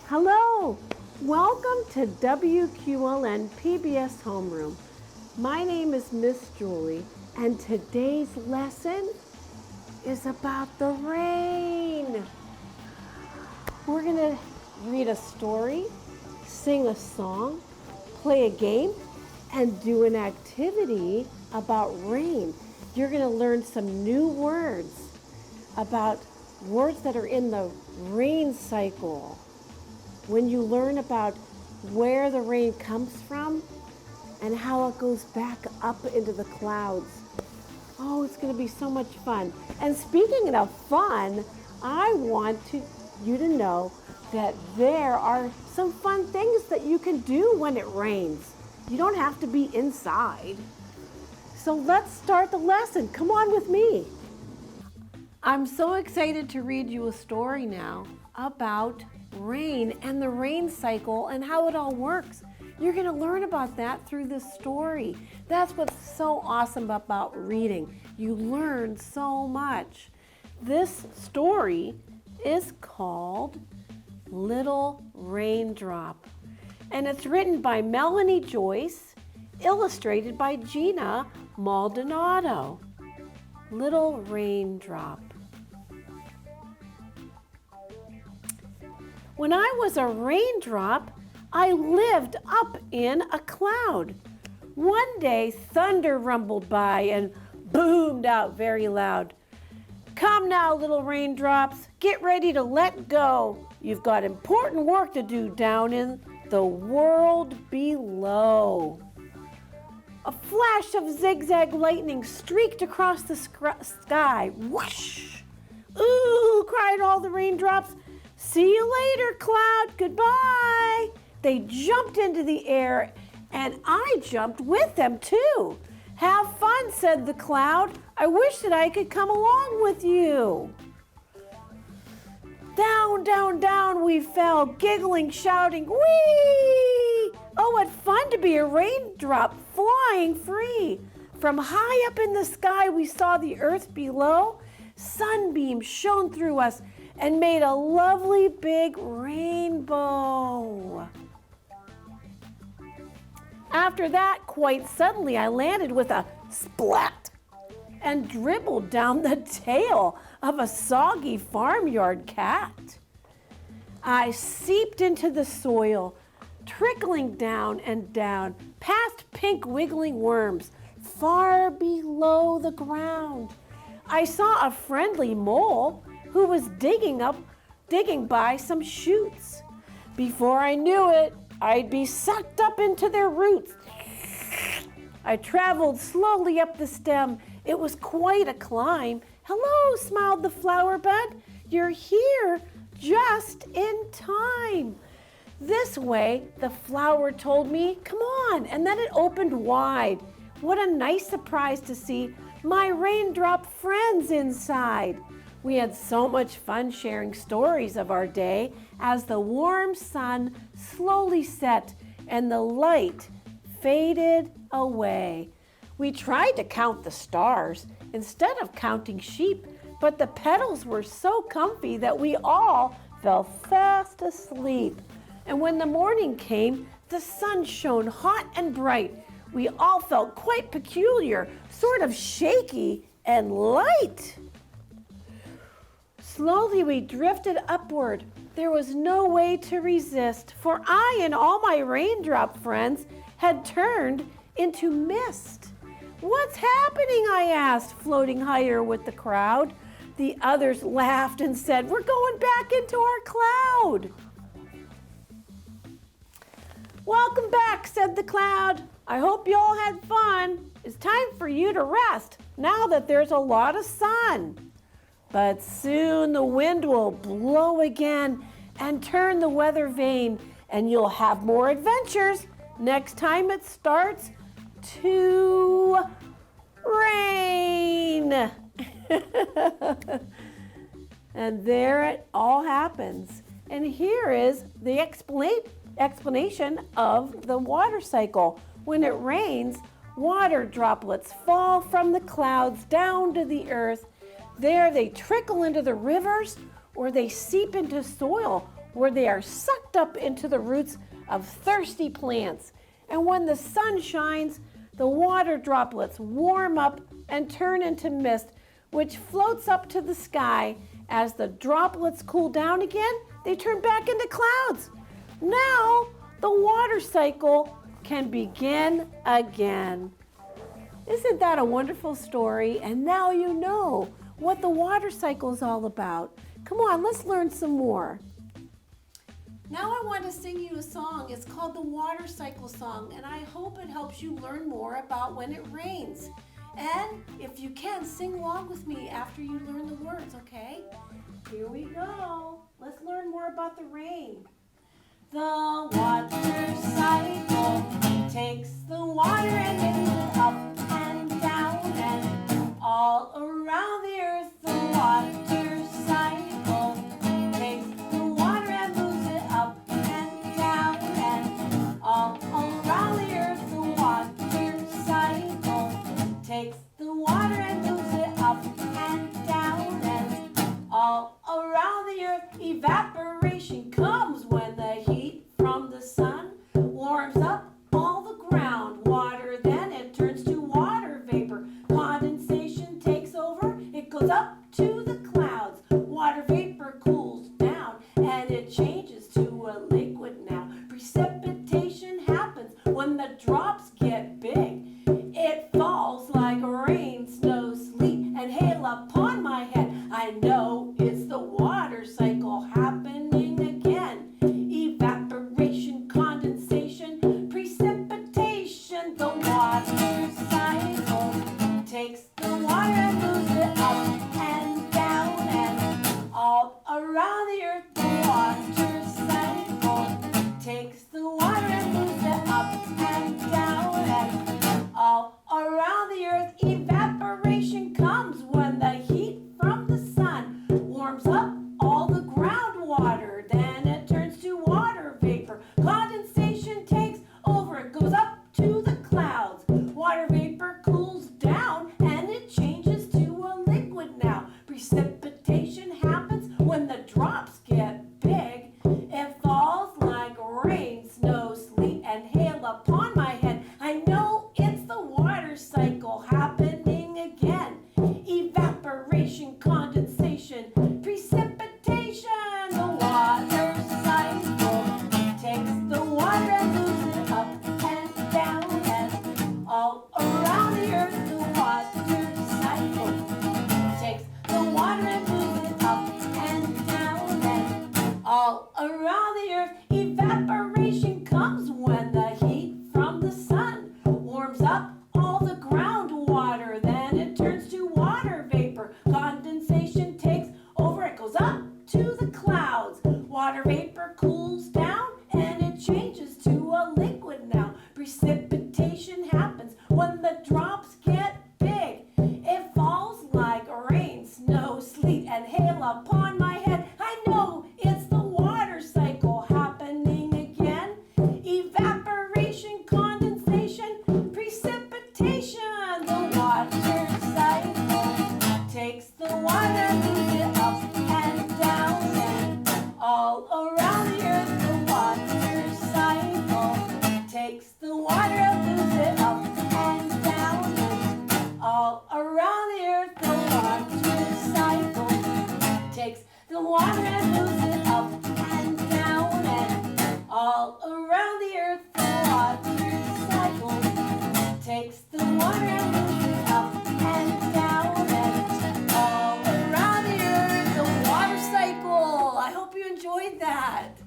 Hello, welcome to WQLN PBS Homeroom. My name is Miss Julie, and today's lesson is about the rain. We're going to read a story, sing a song, play a game, and do an activity about rain. You're going to learn some new words about words that are in the rain cycle. When you learn about where the rain comes from and how it goes back up into the clouds. Oh, it's going to be so much fun. And speaking of fun, I want you to know that there are some fun things that you can do when it rains. You don't have to be inside. So let's start the lesson. Come on with me. I'm so excited to read you a story now about rain and the rain cycle and how it all works. You're going to learn about that through this story. That's what's so awesome about reading. You learn so much. This story is called Little Raindrop, and it's written by Melanie Joyce, illustrated by Gina Maldonado. Little Raindrop. When I was a raindrop, I lived up in a cloud. One day, thunder rumbled by and boomed out very loud. Come now, little raindrops, get ready to let go. You've got important work to do down in the world below. A flash of zigzag lightning streaked across the sky. Whoosh! Ooh, cried all the raindrops. See you later, cloud. Goodbye. They jumped into the air, and I jumped with them too. Have fun, said the cloud. I wish that I could come along with you. Down, down, down we fell, giggling, shouting, whee! Oh, what fun to be a raindrop flying free. From high up in the sky, we saw the earth below. Sunbeams shone through us and made a lovely big rainbow. After that, quite suddenly, I landed with a splat and dribbled down the tail of a soggy farmyard cat. I seeped into the soil, trickling down and down, past pink wiggling worms, far below the ground. I saw a friendly mole who was digging by some shoots. Before I knew it, I'd be sucked up into their roots. I traveled slowly up the stem. It was quite a climb. Hello, smiled the flower bud. You're here just in time. This way, the flower told me, come on, and then it opened wide. What a nice surprise to see my raindrop friends inside. We had so much fun sharing stories of our day as the warm sun slowly set and the light faded away. We tried to count the stars instead of counting sheep, but the petals were so comfy that we all fell fast asleep. And when the morning came, the sun shone hot and bright. We all felt quite peculiar, sort of shaky and light. Slowly we drifted upward. There was no way to resist, for I and all my raindrop friends had turned into mist. What's happening? I asked, floating higher with the crowd. The others laughed and said, we're going back into our cloud. Welcome back, said the cloud. I hope you all had fun. It's time for you to rest now that there's a lot of sun. But soon the wind will blow again and turn the weather vane, and you'll have more adventures next time it starts to rain. And there it all happens. And here is the explanation of the water cycle. When it rains, water droplets fall from the clouds down to the earth. There they trickle into the rivers, or they seep into soil, where they are sucked up into the roots of thirsty plants. And when the sun shines, the water droplets warm up and turn into mist, which floats up to the sky. As the droplets cool down again, they turn back into clouds. Now, the water cycle can begin again. Isn't that a wonderful story? And now you know what the water cycle is all about. Come on, let's learn some more. Now I want to sing you a song. It's called the Water Cycle Song, and I hope it helps you learn more about when it rains. And if you can, sing along with me after you learn the words, okay? Here we go. Let's learn more about the rain. The water cycle takes the water and moves it up and down and all around the earth. The water cycle takes the water and moves it up and down and all around the earth. The water cycle takes the water and moves it up and down and all around the earth. Evaporation comes when the heat from the sun warms up all the groundwater. Then it turns to water vapor. Condensation takes over. It goes up to the clouds. Water vapor cools down and it changes to a liquid now. Precipitation happens when the drops get big. It falls like rain, snow, sleet, and hail upon my head. I know it's the water cycle happening again. Evaporation, condensation, precipitation. The water cycle takes the water and moves it up and down and all around the earth. The water cycle takes the water and moves it up and down and all around the earth. Evaporation comes when the heat from the sun warms up all the groundwater. Then it turns to water vapor. Condensation takes over. It goes up to the clouds. Water vapor cools down and it changes to a liquid now. Precipitation happens when the drops get big. It falls like rain, snow, sleet, and hail upon my head. I know it's the water cycle happening again. Evaporation, condensation, precipitation. The water cycle takes the water and moves it up and down and all around the earth. The water cycle takes the water and moves it up and down and all around the earth. Evaporation comes when the heat from the sun warms up all the groundwater. Then it turns to water vapor. Condensation takes over. It goes up to the clouds. Water vapor cools down and it changes to a liquid now. Precipitation happens when the drops get big. It falls like rain, snow, sleet, and hail upon my head. I know it's the water cycle happening again. Evaporation, condensation, precipitation. The water cycle takes the water and moves it up and down and all around the earth. The water cycle takes the water and moves it up and down and all around the earth. The water cycle takes the water and moves it up and down and all around the earth. The water cycle takes the water and moves it up and down and all around the earth. The water cycle. I hope you enjoyed that.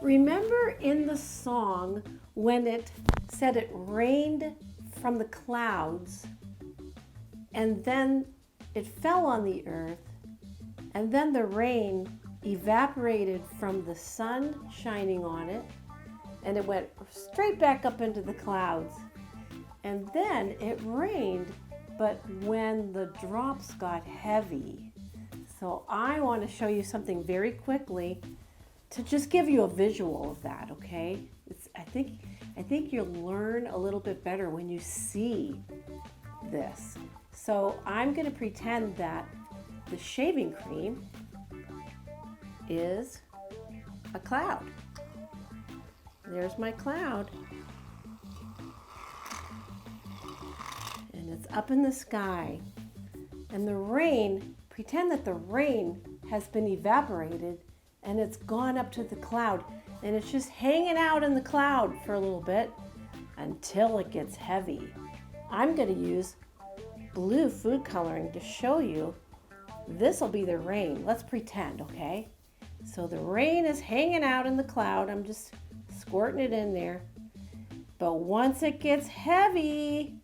Remember in the song when it said it rained from the clouds and then it fell on the earth and then the rain evaporated from the sun shining on it and it went straight back up into the clouds. And then it rained, but when the drops got heavy. So I want to show you something very quickly to just give you a visual of that, okay? I think you'll learn a little bit better when you see this. So I'm going to pretend that the shaving cream is a cloud. There's my cloud. And it's up in the sky. And the rain, pretend that the rain has been evaporated and it's gone up to the cloud. And it's just hanging out in the cloud for a little bit until it gets heavy. I'm going to use blue food coloring to show you this will be the rain. Let's pretend, okay? So the rain is hanging out in the cloud. I'm just squirting it in there. But once it gets heavy,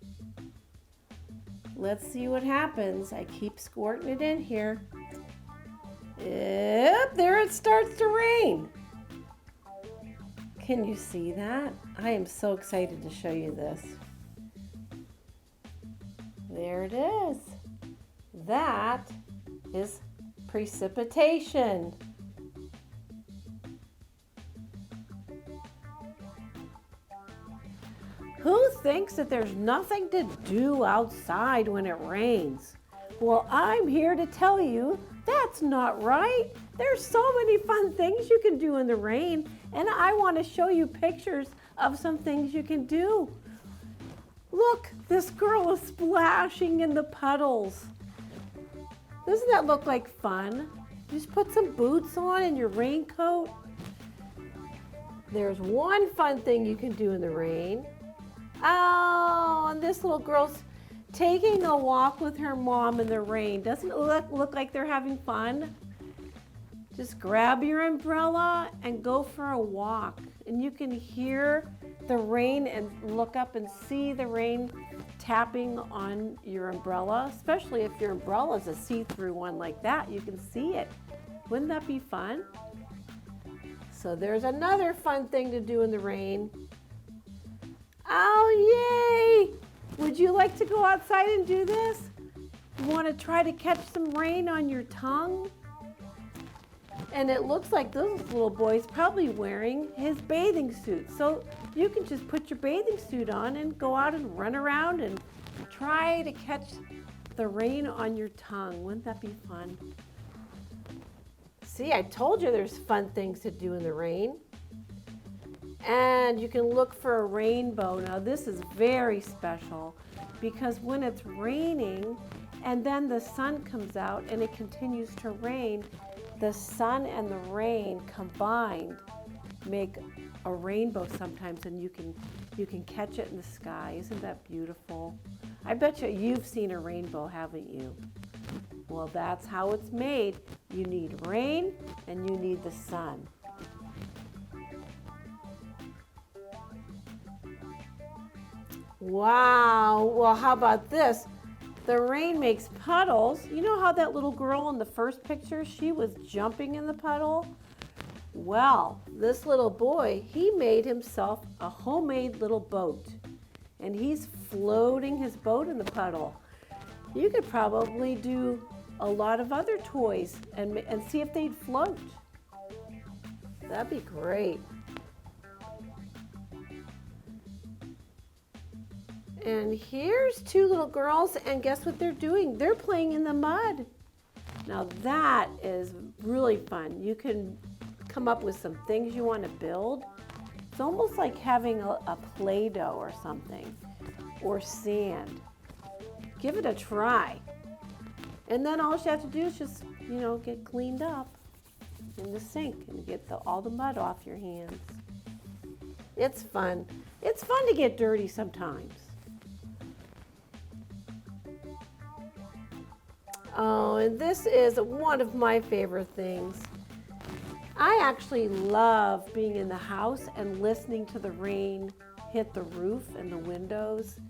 let's see what happens. I keep squirting it in here. Yep, there it starts to rain. Can you see that? I am so excited to show you this. There it is. That is precipitation. Who thinks that there's nothing to do outside when it rains? Well, I'm here to tell you that's not right. There's so many fun things you can do in the rain, and I want to show you pictures of some things you can do. Look, this girl is splashing in the puddles. Doesn't that look like fun? Just put some boots on and your raincoat. There's one fun thing you can do in the rain. Oh, and this little girl's taking a walk with her mom in the rain. Doesn't it look like they're having fun? Just grab your umbrella and go for a walk. And you can hear the rain and look up and see the rain tapping on your umbrella, especially if your umbrella is a see-through one like that. You can see it. Wouldn't that be fun? So there's another fun thing to do in the rain. Oh, yay! Would you like to go outside and do this? You want to try to catch some rain on your tongue? And it looks like this little boy's probably wearing his bathing suit. So you can just put your bathing suit on and go out and run around and try to catch the rain on your tongue. Wouldn't that be fun? See, I told you there's fun things to do in the rain. And you can look for a rainbow. Now this is very special because when it's raining and then the sun comes out and it continues to rain, the sun and the rain combined make a rainbow sometimes, and you can catch it in the sky. Isn't that beautiful? I bet you've seen a rainbow, haven't you? Well, that's how it's made. You need rain and you need the sun. Wow, well, how about this? The rain makes puddles. You know how that little girl in the first picture, she was jumping in the puddle? Well, this little boy, he made himself a homemade little boat. And he's floating his boat in the puddle. You could probably do a lot of other toys and see if they'd float. That'd be great. And here's two little girls, and guess what they're doing? They're playing in the mud. Now that is really fun. You can come up with some things you want to build. It's almost like having a Play-Doh or something, or sand. Give it a try. And then all you have to do is just, get cleaned up in the sink and get all the mud off your hands. It's fun. It's fun to get dirty sometimes. Oh, and this is one of my favorite things. I actually love being in the house and listening to the rain hit the roof and the windows.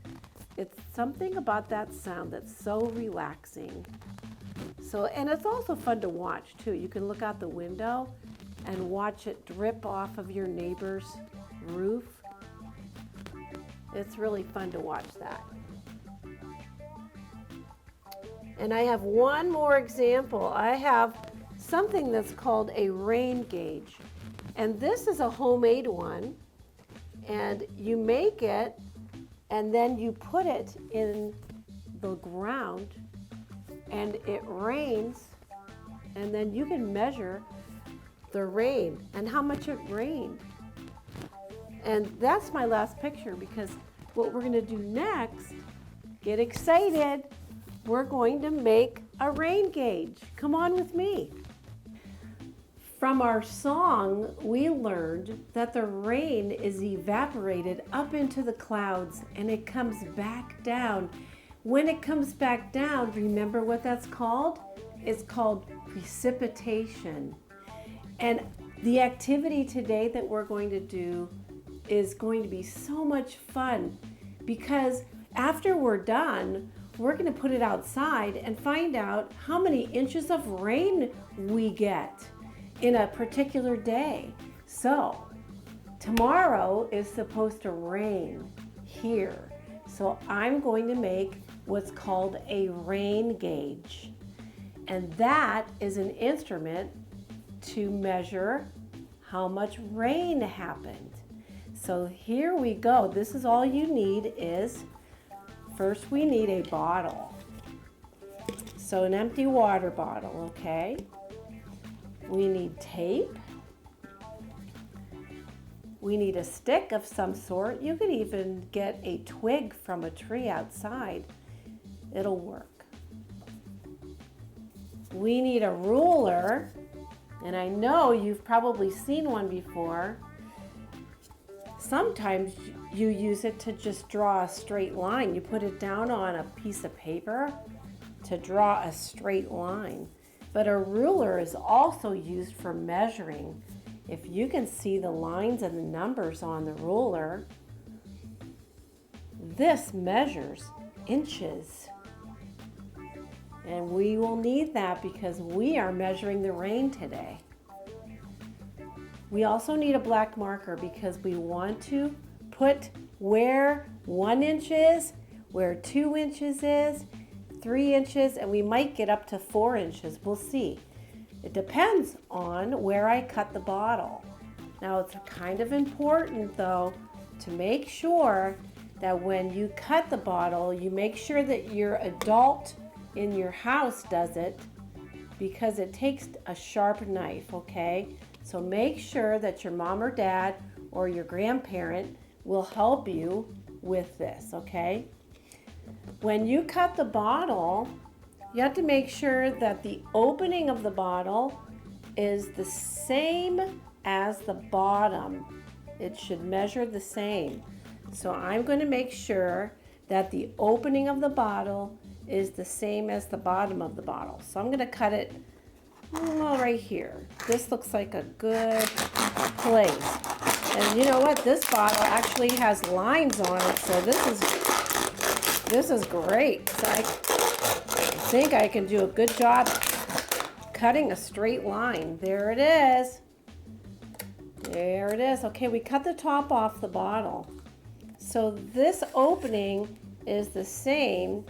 It's something about that sound that's so relaxing. And it's also fun to watch too. You can look out the window and watch it drip off of your neighbor's roof. It's really fun to watch that. And I have one more example. I have something that's called a rain gauge. And this is a homemade one. And you make it, and then you put it in the ground, and it rains, and then you can measure the rain and how much it rained. And that's my last picture, because what we're going to do next, get excited, we're going to make a rain gauge. Come on with me. From our song, we learned that the rain is evaporated up into the clouds and it comes back down. When it comes back down, remember what that's called? It's called precipitation. And the activity today that we're going to do is going to be so much fun, because after we're done, we're going to put it outside and find out how many inches of rain we get in a particular day. So tomorrow is supposed to rain here. So I'm going to make what's called a rain gauge. And that is an instrument to measure how much rain happened. So here we go. This is all you need is, first we need a bottle. So an empty water bottle, okay? We need tape. We need a stick of some sort. You could even get a twig from a tree outside. It'll work. We need a ruler, and I know you've probably seen one before. Sometimes you use it to just draw a straight line. You put it down on a piece of paper to draw a straight line. But a ruler is also used for measuring. If you can see the lines and the numbers on the ruler, this measures inches. And we will need that because we are measuring the rain today. We also need a black marker because we want to put where 1 inch is, where 2 inches is, 3 inches, and we might get up to 4 inches. We'll see. It depends on where I cut the bottle. Now it's kind of important though to make sure that when you cut the bottle, you make sure that your adult in your house does it, because it takes a sharp knife, okay? So make sure that your mom or dad or your grandparent will help you with this, okay? When you cut the bottle, you have to make sure that the opening of the bottle is the same as the bottom. It should measure the same. So I'm going to make sure that the opening of the bottle is the same as the bottom of the bottle. So I'm going to cut it right here. This looks like a good place. And you know what? This bottle actually has lines on it, so this is great. So I think I can do a good job cutting a straight line. There it is. There it is. Okay, we cut the top off the bottle. So this opening is the same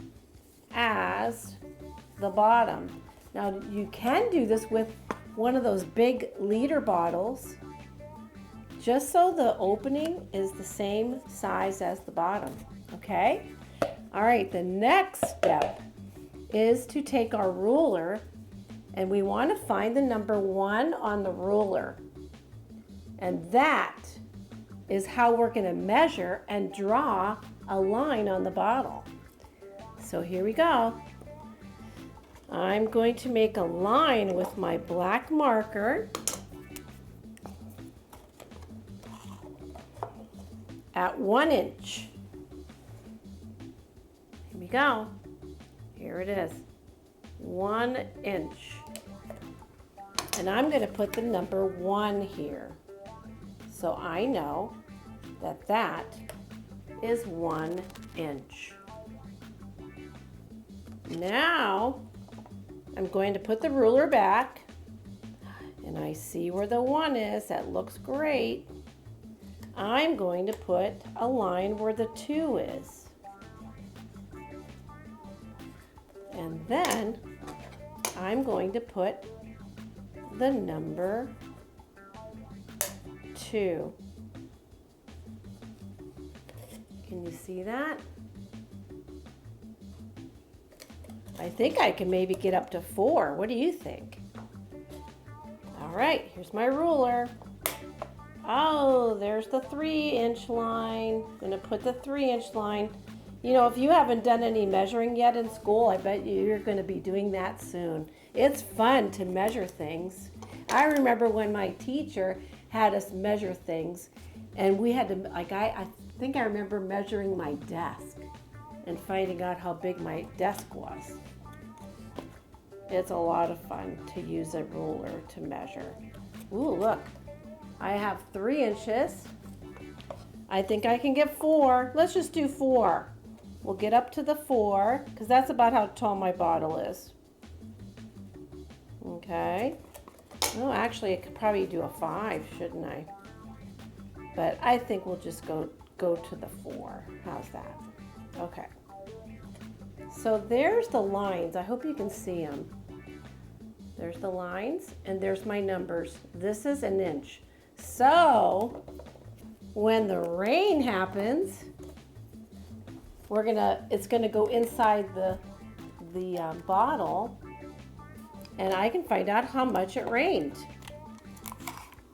as the bottom. Now you can do this with one of those big liter bottles, just so the opening is the same size as the bottom, okay? All right, the next step is to take our ruler, and we want to find the number 1 on the ruler. And that is how we're going to measure and draw a line on the bottle. So here we go. I'm going to make a line with my black marker at 1 inch. Here we go. Here it is. 1 inch. And I'm going to put the number 1 here. So I know that that is 1 inch. Now I'm going to put the ruler back, and I see where the 1 is. That looks great. I'm going to put a line where the 2 is. And then I'm going to put the number 2. Can you see that? I think I can maybe get up to 4. What do you think? All right, here's my ruler. Oh, there's the 3-inch line. I'm gonna put the 3-inch line. You know, if you haven't done any measuring yet in school, I bet you're gonna be doing that soon. It's fun to measure things. I remember when my teacher had us measure things, and we had to, like, I think I remember measuring my desk and finding out how big my desk was. It's a lot of fun to use a ruler to measure. Ooh, look, I have 3 inches. I think I can get 4. Let's just do 4. We'll get up to the 4, because that's about how tall my bottle is. Okay. Oh, actually, I could probably do a 5, shouldn't I? But I think we'll just go to the 4. How's that? Okay. So there's the lines. I hope you can see them. There's the lines, and there's my numbers. This is an inch. So when the rain happens, it's gonna go inside the bottle, and I can find out how much it rained.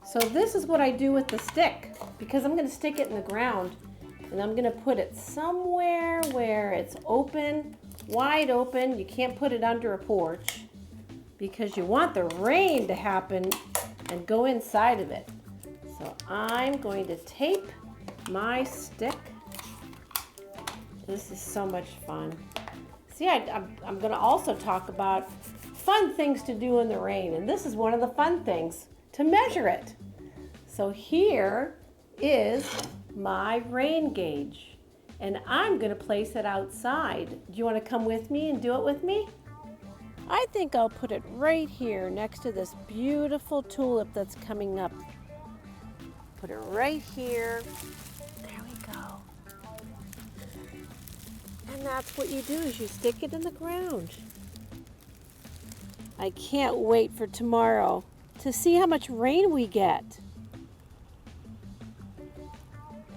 So this is what I do with the stick, because I'm gonna stick it in the ground, and I'm gonna put it somewhere where it's open, wide open. You can't put it under a porch, because you want the rain to happen and go inside of it. So I'm going to tape my stick. This is so much fun. See, I'm going to also talk about fun things to do in the rain, and this is one of the fun things, to measure it. So here is my rain gauge, and I'm going to place it outside. Do you want to come with me and do it with me? I think I'll put it right here next to this beautiful tulip that's coming up. Put it right here. There we go. And that's what you do, is you stick it in the ground. I can't wait for tomorrow to see how much rain we get.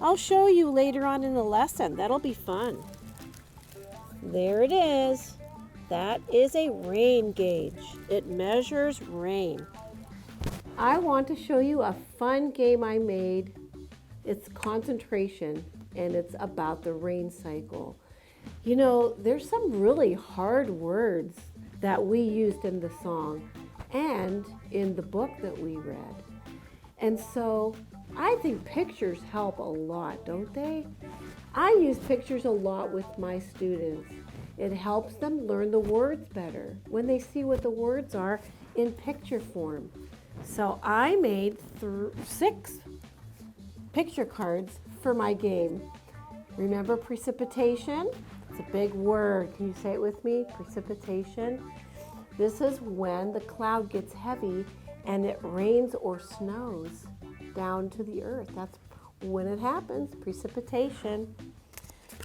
I'll show you later on in the lesson. That'll be fun. There it is. That is a rain gauge. It measures rain. I want to show you a fun game I made. It's concentration, and it's about the rain cycle. You know, there's some really hard words that we used in the song and in the book that we read. And so I think pictures help a lot, don't they? I use pictures a lot with my students. It helps them learn the words better when they see what the words are in picture form. So I made 6 picture cards for my game. Remember precipitation? It's a big word. Can you say it with me? Precipitation. This is when the cloud gets heavy and it rains or snows down to the earth. That's when it happens, precipitation.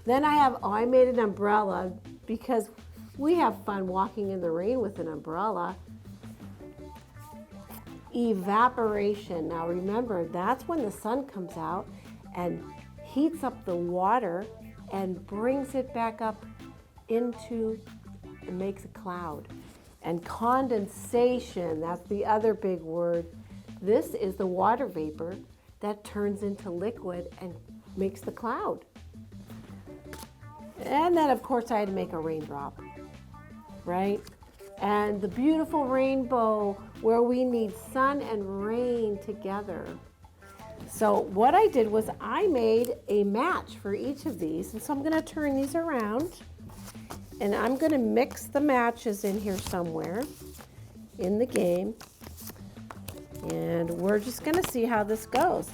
Then I made an umbrella because we have fun walking in the rain with an umbrella. Evaporation. Now remember, that's when the sun comes out and heats up the water and brings it back up into, and makes a cloud. And condensation, that's the other big word. This is the water vapor that turns into liquid and makes the cloud. And then, of course, I had to make a raindrop, right? And the beautiful rainbow where we need sun and rain together. So what I did was I made a match for each of these. And so I'm going to turn these around. And I'm going to mix the matches in here somewhere in the game. And we're just going to see how this goes.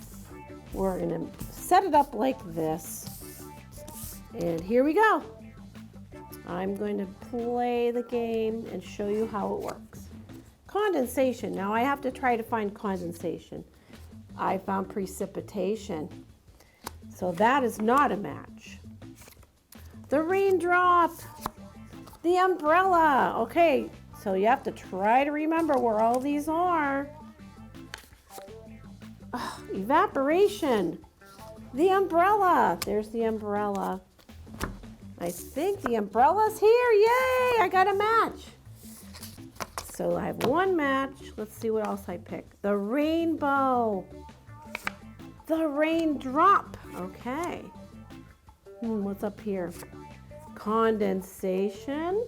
We're going to set it up like this. And here we go. I'm going to play the game and show you how it works. Condensation. Now I have to try to find condensation. I found precipitation. So that is not a match. The raindrop. The umbrella. Okay, so you have to try to remember where all these are. Evaporation. The umbrella. There's the umbrella. I think the umbrella's here. Yay, I got a match. so I have one match. Let's see what else I pick. The rainbow. The raindrop. Okay. What's up here? Condensation.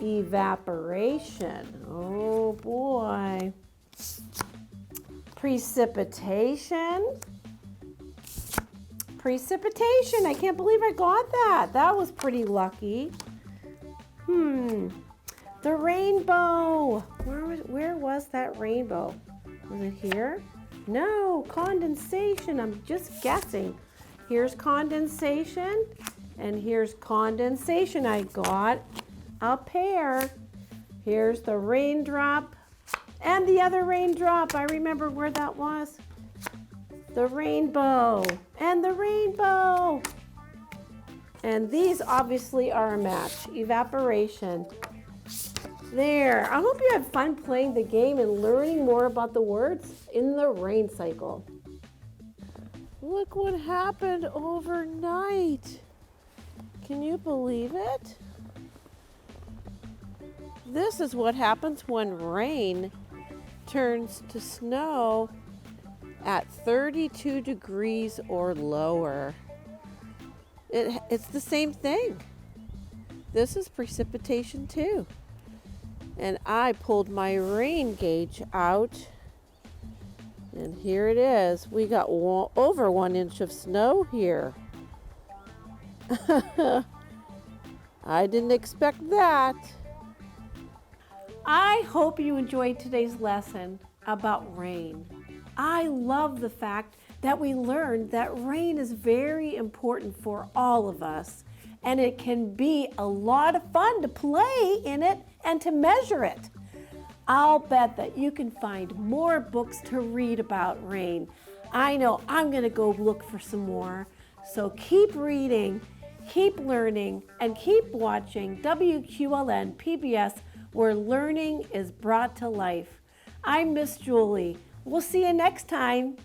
Evaporation. Oh boy. Precipitation. Precipitation. I can't believe I got that. That was pretty lucky. The rainbow. Where was that rainbow? Was it here? No, condensation. I'm just guessing. Here's condensation, and here's condensation. I got a pair. Here's the raindrop and the other raindrop. I remember where that was. The rainbow and the rainbow. And these obviously are a match. Evaporation. There. I hope you had fun playing the game and learning more about the words in the rain cycle. Look what happened overnight. Can you believe it? This is what happens when rain turns to snow at 32 degrees or lower. It's the same thing. This is precipitation too. And I pulled my rain gauge out, and here it is. We got over 1 inch of snow here. I didn't expect that. I hope you enjoyed today's lesson about rain. I love the fact that we learned that rain is very important for all of us, and it can be a lot of fun to play in it and to measure it. I'll bet that you can find more books to read about rain. I know I'm going to go look for some more. So keep reading, keep learning, and keep watching WQLN PBS, where learning is brought to life. I'm Miss Julie. We'll see you next time.